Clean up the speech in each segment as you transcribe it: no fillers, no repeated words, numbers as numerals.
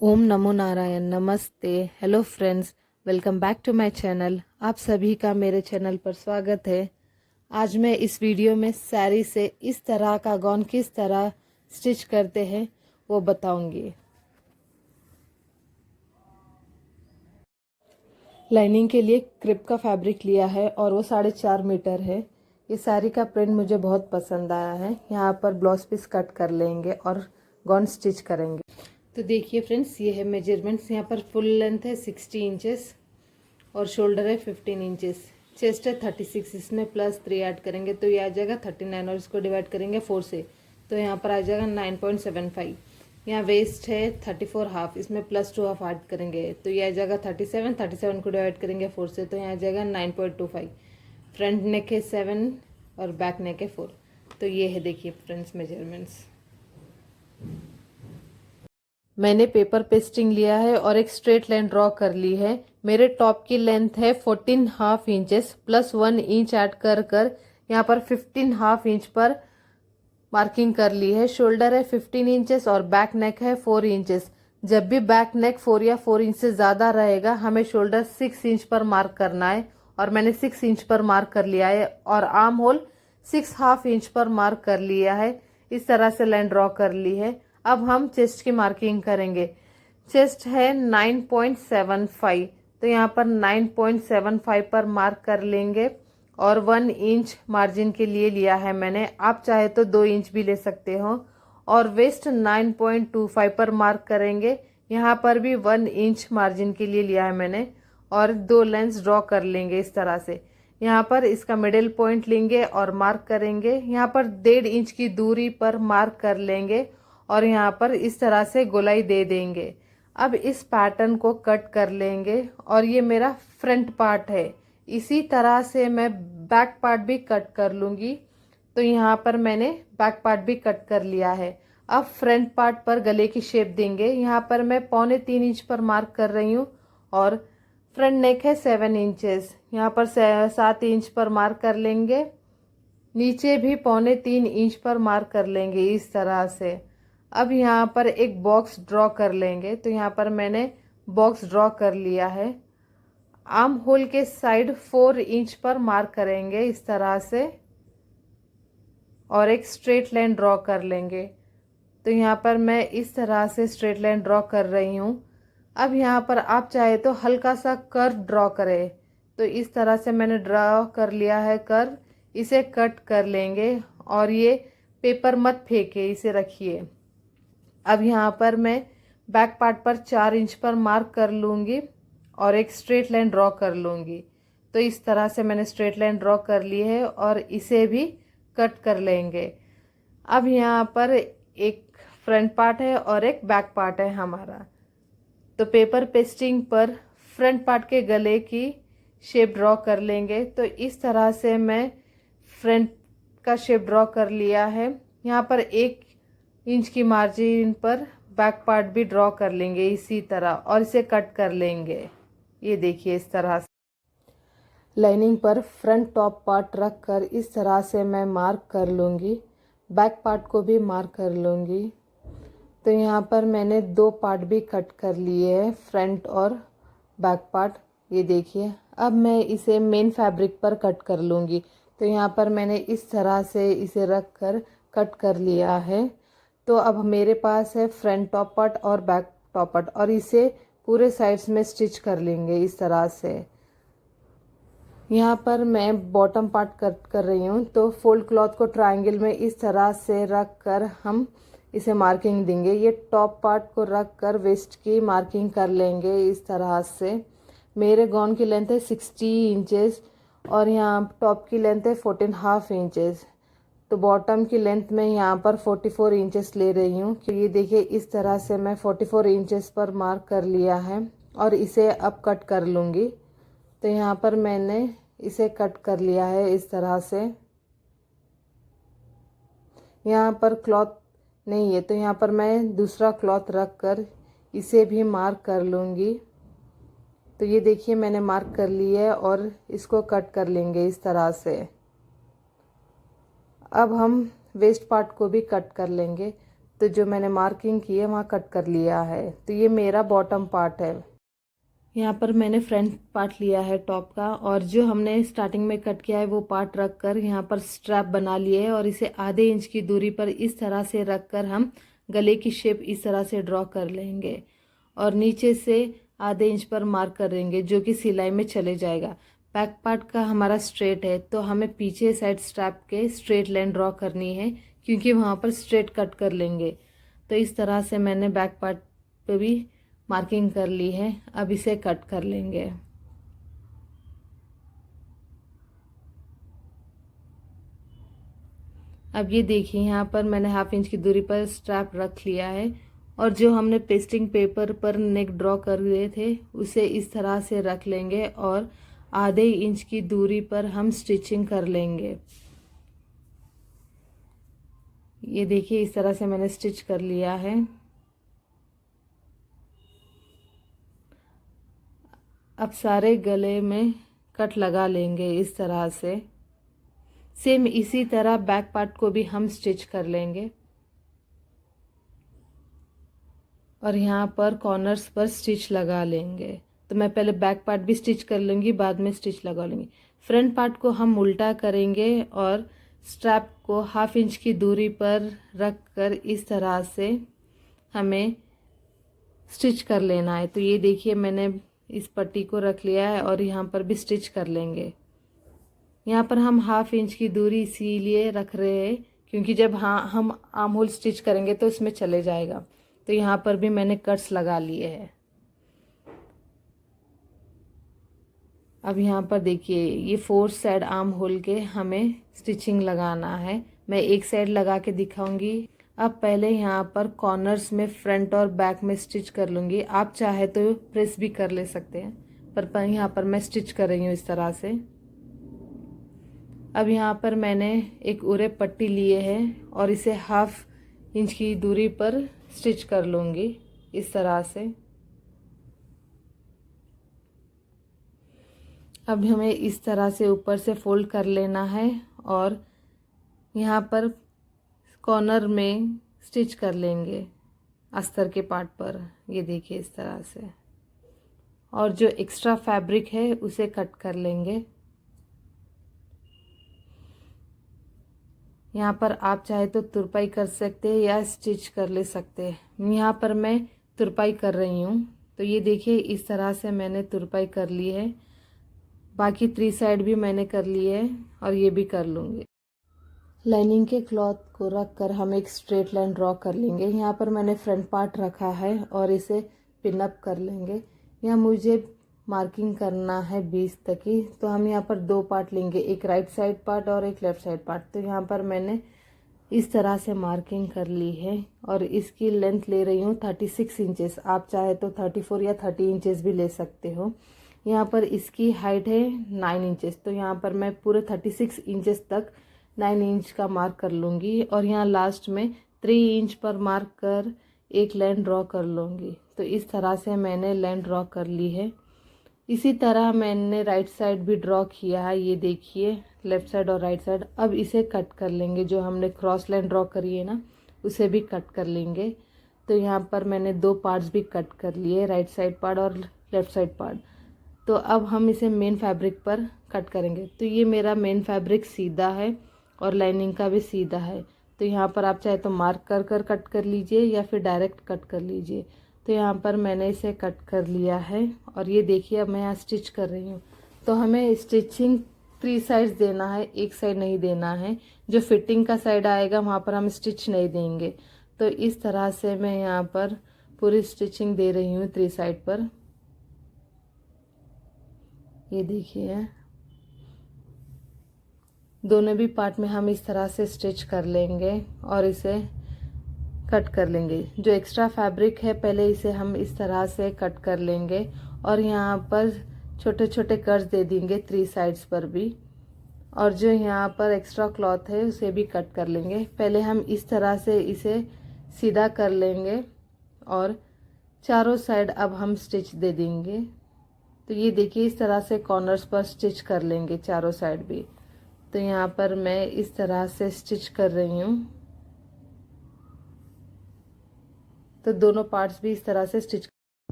ओम नमो नारायण। नमस्ते, hello friends, welcome back to my channel. आप सभी का मेरे चैनल पर स्वागत है। आज मैं इस वीडियो में साड़ी से इस तरह का गाउन किस तरह स्टिच करते हैं वो बताऊंगी। लाइनिंग के लिए क्रिप का फैब्रिक लिया है और वो 4.5 मीटर है। ये साड़ी का प्रिंट मुझे बहुत पसंद आया है। यहाँ पर ब्लाउज पीस कट कर लेंगे और गाउन स्टिच करेंगे। तो देखिए फ्रेंड्स, ये है मेजरमेंट्स। यहाँ पर फुल लेंथ है 60 इंचेस और शोल्डर है 15 इंचेस। चेस्ट है 36, इसमें +3 ऐड करेंगे तो ये आ जाएगा 39 और इसको डिवाइड करेंगे 4 से तो यहाँ पर आ जाएगा 9.75। यहाँ वेस्ट है 34 हाफ, इसमें +2 हाफ ऐड करेंगे तो ये आ जाएगा 37 को डिवाइड करेंगे 4 से तो यहाँ आ जाएगा 9.25। फ्रंट नेक है 7 और बैक नेक है 4। तो ये है देखिए फ्रेंड्स मेजरमेंट्स। मैंने पेपर पेस्टिंग लिया है और एक स्ट्रेट लाइन ड्रॉ कर ली है। मेरे टॉप की लेंथ है 14 हाफ इंचेस +1 इंच ऐड कर यहाँ पर 15 हाफ इंच पर मार्किंग कर ली है। शोल्डर है 15 इंचेस और बैक नेक है 4 इंचेस। जब भी बैक नेक 4 या 4 इंच से ज़्यादा रहेगा हमें शोल्डर 6 इंच पर मार्क करना है और मैंने 6 इंच पर मार्क कर लिया है और आर्म होल 6 हाफ इंच पर मार्क कर लिया है। इस तरह से लाइन ड्रॉ कर ली है। अब हम चेस्ट की मार्किंग करेंगे। चेस्ट है 9.75 तो यहाँ पर 9.75 पर मार्क कर लेंगे और 1 इंच मार्जिन के लिए लिया है मैंने। आप चाहे तो 2 इंच भी ले सकते हो। और वेस्ट 9.25 पर मार्क करेंगे। यहाँ पर भी 1 इंच मार्जिन के लिए लिया है मैंने और 2 लाइंस ड्रॉ कर लेंगे इस तरह से। यहाँ पर इसका मिडिल पॉइंट लेंगे और मार्क करेंगे। यहाँ पर 1.5 इंच की दूरी पर मार्क कर लेंगे और यहाँ पर इस तरह से गोलाई दे देंगे। अब इस पैटर्न को कट कर लेंगे और ये मेरा फ्रंट पार्ट है। इसी तरह से मैं बैक पार्ट भी कट कर लूँगी। तो यहाँ पर मैंने बैक पार्ट भी कट कर लिया है। अब फ्रंट पार्ट पर गले की शेप देंगे। यहाँ पर मैं 3.25 इंच पर मार्क कर रही हूँ और फ्रंट नेक है 7 इंचेस। यहाँ पर 7 इंच पर मार्क कर लेंगे। नीचे भी 3.25 इंच पर मार्क कर लेंगे इस तरह से। अब यहाँ पर एक बॉक्स ड्रॉ कर लेंगे तो यहाँ पर मैंने बॉक्स ड्रॉ कर लिया है। आर्म होल के साइड 4 इंच पर मार्क करेंगे इस तरह से और एक स्ट्रेट लाइन ड्रॉ कर लेंगे। तो यहाँ पर मैं इस तरह से स्ट्रेट लाइन ड्रॉ कर रही हूँ। अब यहाँ पर आप चाहे तो हल्का सा कर्व ड्रॉ करें तो इस तरह से मैंने ड्रॉ कर लिया है कर्व। इसे कट कर लेंगे और ये पेपर मत फेंके, इसे रखिए। अब यहाँ पर मैं बैक पार्ट पर 4 इंच पर मार्क कर लूँगी और एक स्ट्रेट लाइन ड्रॉ कर लूँगी। तो इस तरह से मैंने स्ट्रेट लाइन ड्रॉ कर ली है और इसे भी कट कर लेंगे। अब यहाँ पर एक फ्रंट पार्ट है और एक बैक पार्ट है हमारा। तो पेपर पेस्टिंग पर फ्रंट पार्ट के गले की शेप ड्रॉ कर लेंगे। तो इस तरह से मैं फ्रंट का शेप ड्रॉ कर लिया है। यहाँ पर 1 इंच की मार्जिन पर बैक पार्ट भी ड्रॉ कर लेंगे इसी तरह और इसे कट कर लेंगे। ये देखिए इस तरह से लाइनिंग पर फ्रंट टॉप पार्ट रख कर इस तरह से मैं मार्क कर लूँगी। बैक पार्ट को भी मार्क कर लूँगी। तो यहाँ पर मैंने 2 पार्ट भी कट कर लिए हैं, फ्रंट और बैक पार्ट। ये देखिए। अब मैं इसे मेन फैब्रिक पर कट कर लूँगी। तो यहाँ पर मैंने इस तरह से इसे रख कर कट कर लिया है। तो अब मेरे पास है फ्रंट टॉप पार्ट और बैक टॉप पार्ट और इसे पूरे साइड्स में स्टिच कर लेंगे इस तरह से। यहाँ पर मैं बॉटम पार्ट कट कर रही हूँ। तो फोल्ड क्लॉथ को ट्रायंगल में इस तरह से रख कर हम इसे मार्किंग देंगे। ये टॉप पार्ट को रख कर वेस्ट की मार्किंग कर लेंगे इस तरह से। मेरे गाउन की लेंथ है 60 इंचेस और यहाँ टॉप की लेंथ है 14 हाफ इंचेस। तो बॉटम की लेंथ में यहाँ पर 44 इंचेस ले रही हूँ। तो ये देखिए इस तरह से मैं 44 इंचेस पर मार्क कर लिया है और इसे अब कट कर लूँगी। तो यहाँ पर मैंने इसे कट कर लिया है इस तरह से। यहाँ पर क्लॉथ नहीं है तो यहाँ पर मैं दूसरा क्लॉथ रख कर इसे भी मार्क कर लूँगी। तो ये देखिए मैंने मार्क कर लिया है और इसको कट कर लेंगे इस तरह से। अब हम वेस्ट पार्ट को भी कट कर लेंगे। तो जो मैंने मार्किंग की है वहाँ कट कर लिया है। तो ये मेरा बॉटम पार्ट है। यहाँ पर मैंने फ्रंट पार्ट लिया है टॉप का, और जो हमने स्टार्टिंग में कट किया है वो पार्ट रख कर यहाँ पर स्ट्रैप बना लिए है, और इसे आधे इंच की दूरी पर इस तरह से रख कर हम गले की शेप इस तरह से ड्रॉ कर लेंगे, और नीचे से आधे इंच पर मार्क करेंगे जो कि सिलाई में चले जाएगा। बैक पार्ट का हमारा स्ट्रेट है, तो हमें पीछे साइड स्ट्रैप के स्ट्रेट लाइन ड्रॉ करनी है, क्योंकि वहाँ पर स्ट्रेट कट कर लेंगे। तो इस तरह से मैंने बैक पार्ट पे भी मार्किंग कर ली है। अब इसे कट कर लेंगे। अब ये देखिए, यहाँ पर मैंने हाफ इंच की दूरी पर स्ट्रैप रख लिया है, और जो हमने पेस्टिंग पेपर पर नेक ड्रॉ कर दिए थे उसे इस तरह से रख लेंगे, और आधे इंच की दूरी पर हम स्टिचिंग कर लेंगे। ये देखिए, इस तरह से मैंने स्टिच कर लिया है। अब सारे गले में कट लगा लेंगे इस तरह से। सेम इसी तरह बैक पार्ट को भी हम स्टिच कर लेंगे, और यहाँ पर कॉर्नर्स पर स्टिच लगा लेंगे। तो मैं पहले बैक पार्ट भी स्टिच कर लूँगी, बाद में स्टिच लगा लूँगी। फ्रंट पार्ट को हम उल्टा करेंगे, और स्ट्रैप को हाफ इंच की दूरी पर रख कर इस तरह से हमें स्टिच कर लेना है। तो ये देखिए, मैंने इस पट्टी को रख लिया है, और यहाँ पर भी स्टिच कर लेंगे। यहाँ पर हम हाफ इंच की दूरी इसीलिए रख रहे हैं क्योंकि जब हम आर्म होल स्टिच करेंगे तो इसमें चले जाएगा। तो यहाँ पर भी मैंने कट्स लगा लिए हैं। अब यहाँ पर देखिए, ये 4 साइड आर्म होल के हमें स्टिचिंग लगाना है। मैं एक साइड लगा के दिखाऊंगी। अब पहले यहाँ पर कॉर्नर्स में फ्रंट और बैक में स्टिच कर लूँगी। आप चाहे तो प्रेस भी कर ले सकते हैं, पर यहाँ पर मैं स्टिच कर रही हूँ इस तरह से। अब यहाँ पर मैंने एक उरे पट्टी लिए है, और इसे हाफ इंच की दूरी पर स्टिच कर लूँगी इस तरह से। अब हमें इस तरह से ऊपर से फोल्ड कर लेना है, और यहाँ पर कॉर्नर में स्टिच कर लेंगे अस्तर के पार्ट पर। ये देखिए इस तरह से, और जो एक्स्ट्रा फैब्रिक है उसे कट कर लेंगे। यहाँ पर आप चाहे तो तुरपाई कर सकते हैं या स्टिच कर ले सकते हैं। यहाँ पर मैं तुरपाई कर रही हूँ। तो ये देखिए, इस तरह से मैंने तुरपाई कर ली है। बाकी 3 साइड भी मैंने कर ली है, और ये भी कर लूँगी। लाइनिंग के क्लॉथ को रख कर हम एक स्ट्रेट लाइन ड्रॉ कर लेंगे। यहाँ पर मैंने फ्रंट पार्ट रखा है, और इसे पिन अप कर लेंगे। यहाँ मुझे मार्किंग करना है 20 तक की, तो हम यहाँ पर 2 पार्ट लेंगे, एक राइट साइड पार्ट और एक लेफ्ट साइड पार्ट। तो यहाँ पर मैंने इस तरह से मार्किंग कर ली है, और इसकी लेंथ ले रही हूँ 36 इंचेस। आप चाहे तो 34 या 30 इंचेस भी ले सकते हो। यहाँ पर इसकी हाइट है 9 इंचेस, तो यहाँ पर मैं पूरे 36 इंचेस तक 9 इंच का मार्क कर लूँगी, और यहाँ लास्ट में 3 इंच पर मार्क कर एक लाइन ड्रॉ कर लूँगी। तो इस तरह से मैंने लाइन ड्रॉ कर ली है। इसी तरह मैंने राइट साइड भी ड्रॉ किया है। ये देखिए, लेफ्ट साइड और राइट साइड। अब इसे कट कर लेंगे। जो हमने क्रॉस लाइन ड्रॉ करी है ना, उसे भी कट कर लेंगे। तो यहाँ पर मैंने 2 पार्ट्स भी कट कर लिए, राइट साइड पार्ट और लेफ्ट साइड पार्ट। तो अब हम इसे मेन फैब्रिक पर कट करेंगे। तो ये मेरा मेन फैब्रिक सीधा है, और लाइनिंग का भी सीधा है। तो यहाँ पर आप चाहे तो मार्क कर कर कट कर लीजिए, या फिर डायरेक्ट कट कर लीजिए। तो यहाँ पर मैंने इसे कट कर लिया है, और ये देखिए अब मैं यहाँ स्टिच कर रही हूँ। तो हमें स्टिचिंग 3 साइड्स देना है, एक साइड नहीं देना है। जो फिटिंग का साइड आएगा वहाँ पर हम स्टिच नहीं देंगे। तो इस तरह से मैं यहाँ पर पूरी स्टिचिंग दे रही हूँ 3 साइड पर। ये देखिए, दोनों भी पार्ट में हम इस तरह से स्टिच कर लेंगे, और इसे कट कर लेंगे। जो एक्स्ट्रा फैब्रिक है पहले इसे हम इस तरह से कट कर लेंगे, और यहाँ पर छोटे छोटे कट्स दे देंगे 3 साइड्स पर भी। और जो यहाँ पर एक्स्ट्रा क्लॉथ है उसे भी कट कर लेंगे। पहले हम इस तरह से इसे सीधा कर लेंगे, और चारों साइड अब हम स्टिच दे देंगे। तो ये देखिए, इस तरह से कॉर्नर्स पर स्टिच कर लेंगे चारों साइड भी। तो यहाँ पर मैं इस तरह से स्टिच कर रही हूँ। तो दोनों पार्ट्स भी इस तरह से स्टिच।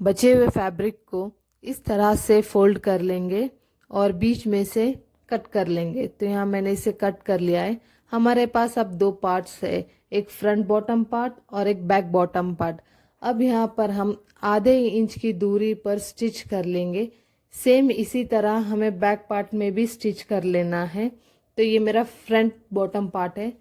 बचे हुए फैब्रिक को इस तरह से फोल्ड कर लेंगे और बीच में से कट कर लेंगे। तो यहाँ मैंने इसे कट कर लिया है। हमारे पास अब दो पार्ट्स है, एक फ्रंट बॉटम पार्ट और एक बैक बॉटम पार्ट। अब यहाँ पर हम आधे इंच की दूरी पर स्टिच कर लेंगे। सेम इसी तरह हमें बैक पार्ट में भी स्टिच कर लेना है। तो ये मेरा फ्रंट बॉटम पार्ट है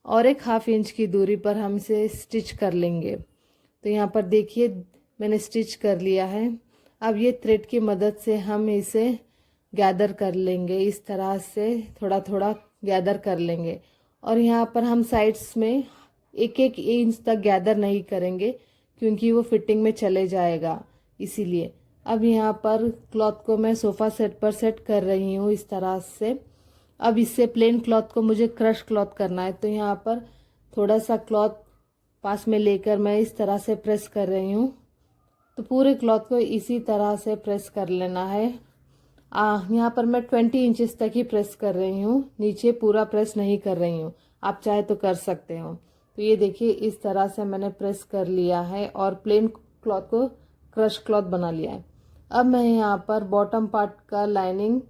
और एक हाफ इंच की दूरी पर हम इसे स्टिच कर लेंगे। तो यहाँ पर देखिए मैंने स्टिच कर लिया है। अब ये थ्रेड की मदद से हम इसे गैदर कर लेंगे, इस तरह से थोड़ा थोड़ा गैदर कर लेंगे। और यहाँ पर हम साइड्स में एक एक इंच तक गैदर नहीं करेंगे क्योंकि वो फिटिंग में चले जाएगा, इसीलिए। अब यहाँ पर क्लॉथ को मैं सोफ़ा सेट पर सेट कर रही हूँ इस तरह से। अब इससे प्लेन क्लॉथ को मुझे क्रश क्लॉथ करना है। तो यहाँ पर थोड़ा सा क्लॉथ पास में लेकर मैं इस तरह से प्रेस कर रही हूँ। तो पूरे क्लॉथ को इसी तरह से प्रेस कर लेना है। यहाँ पर मैं 20 इंचेस तक ही प्रेस कर रही हूँ, नीचे पूरा प्रेस नहीं कर रही हूँ। आप चाहे तो कर सकते हो। तो ये देखिए इस तरह से मैंने प्रेस कर लिया है और प्लेन क्लॉथ को क्रश क्लॉथ बना लिया है। अब मैं यहाँ पर बॉटम पार्ट का लाइनिंग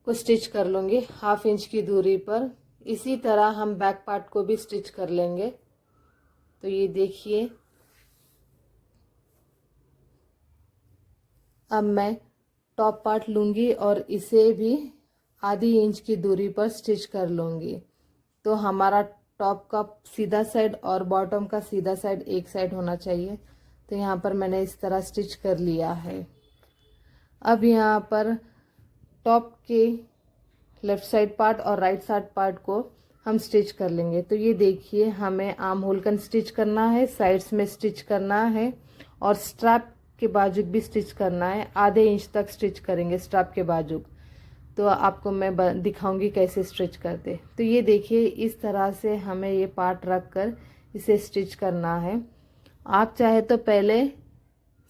को स्टिच कर लूँगी हाफ इंच की दूरी पर। इसी तरह हम बैक पार्ट को भी स्टिच कर लेंगे। तो ये देखिए अब मैं टॉप पार्ट लूँगी और इसे भी आधी इंच की दूरी पर स्टिच कर लूँगी। तो हमारा टॉप का सीधा साइड और बॉटम का सीधा साइड एक साइड होना चाहिए। तो यहाँ पर मैंने इस तरह स्टिच कर लिया है। अब यहाँ पर टॉप के लेफ़्ट साइड पार्ट और राइट साइड पार्ट को हम स्टिच कर लेंगे। तो ये देखिए हमें आर्म होल का स्टिच करना है, साइड्स में स्टिच करना है और स्ट्रैप के बाजू भी स्टिच करना है। आधे इंच तक स्टिच करेंगे स्ट्रैप के बाजू। तो आपको मैं दिखाऊंगी कैसे स्टिच करते। तो ये देखिए इस तरह से हमें ये पार्ट रख कर इसे स्टिच करना है। आप चाहे तो पहले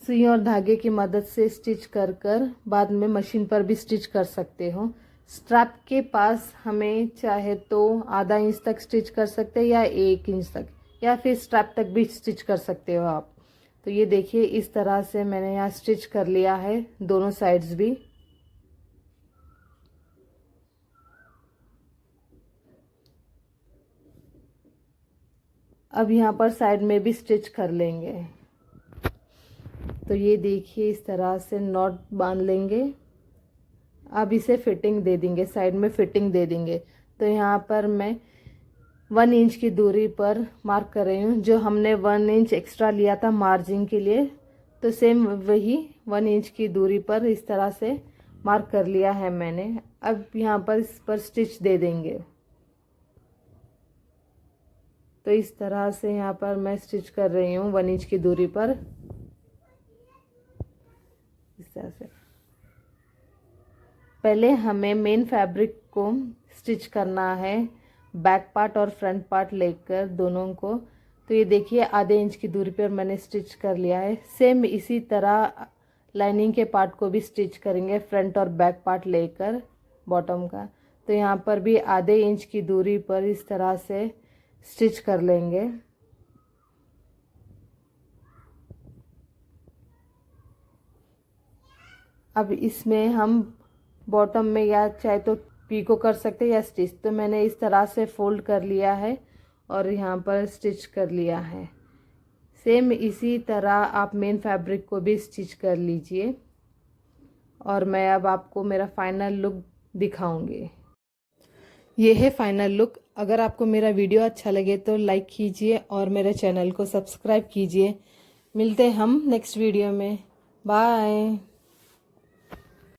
सुई और धागे की मदद से स्टिच कर कर बाद में मशीन पर भी स्टिच कर सकते हो। स्ट्रैप के पास हमें चाहे तो आधा इंच तक स्टिच कर सकते हैं या 1 इंच तक, या फिर स्ट्रैप तक भी स्टिच कर सकते हो आप। तो ये देखिए इस तरह से मैंने यहाँ स्टिच कर लिया है दोनों साइड्स भी। अब यहाँ पर साइड में भी स्टिच कर लेंगे। तो ये देखिए इस तरह से नॉट बांध लेंगे। अब इसे फिटिंग दे देंगे, साइड में फिटिंग दे देंगे। तो यहाँ पर मैं 1 इंच की दूरी पर मार्क कर रही हूँ। जो हमने 1 इंच एक्स्ट्रा लिया था मार्जिन के लिए, तो सेम वही 1 इंच की दूरी पर इस तरह से मार्क कर लिया है मैंने। अब यहाँ पर इस पर स्टिच दे देंगे। तो इस तरह से यहाँ पर मैं स्टिच कर रही हूँ 1 इंच की दूरी पर, इस तरह से। पहले हमें मेन फैब्रिक को स्टिच करना है, बैक पार्ट और फ्रंट पार्ट लेकर दोनों को। तो ये देखिए आधे इंच की दूरी पर मैंने स्टिच कर लिया है। सेम इसी तरह लाइनिंग के पार्ट को भी स्टिच करेंगे, फ्रंट और बैक पार्ट लेकर बॉटम का। तो यहाँ पर भी आधे इंच की दूरी पर इस तरह से स्टिच कर लेंगे। अब इसमें हम बॉटम में या चाहे तो पीको कर सकते हैं या स्टिच। तो मैंने इस तरह से फोल्ड कर लिया है और यहाँ पर स्टिच कर लिया है। सेम इसी तरह आप मेन फैब्रिक को भी स्टिच कर लीजिए। और मैं अब आपको मेरा फाइनल लुक दिखाऊंगी। ये है फाइनल लुक। अगर आपको मेरा वीडियो अच्छा लगे तो लाइक कीजिए और मेरे चैनल को सब्सक्राइब कीजिए। मिलते हैं हम नेक्स्ट वीडियो में। बाय।